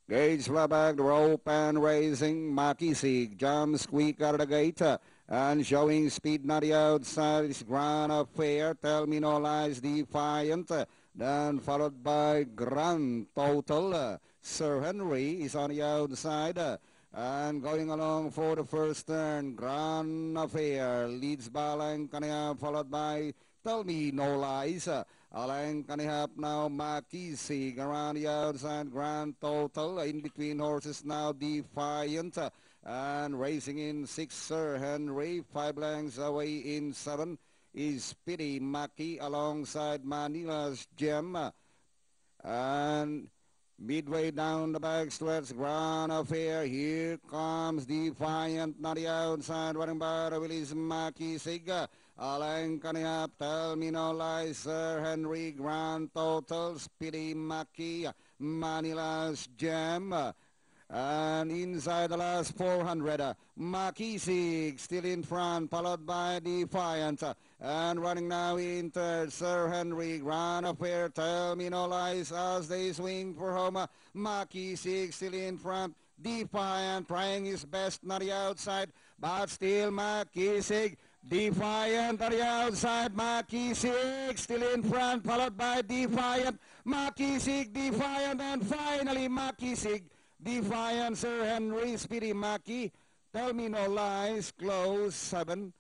Gage back the rope and raising. Makisig jumps quick out of the gate. And showing speed not the outside. It's Grand Affair. Tell me no lies. Defiant. Then followed by Grand Total. Sir Henry is on the outside. And going along for the first turn, Grand Affair leads Balang Kanya, followed by Tell Me No Lies. Alang Kanihap now, Makisig around the outside, Grand Total. In between horses now, Defiant. And racing in 6, Sir Henry. 5 lengths away in 7 is Speedy Maki alongside Manila's Gem. And midway down the backstretch, Grand Affair. Here comes Defiant, not the outside, running by the Willis Makisig. Alang Kanihap, Tell Me No Lies, Sir Henry, Grand Total, Speedy Maki, Manila's Gem. And inside the last 400, Makisig still in front, followed by Defiant. And running now in third, Sir Henry, Grand Affair, Tell Me No Lies as they swing for home. Makisig still in front. Defiant trying his best, not the outside, but still Makisig. Defiant on the outside, Makisig still in front, followed by Defiant, Makisig, Defiant, and finally Makisig, Defiant, Sir Henry, Speedy Maki, Tell Me No Lies, close 7.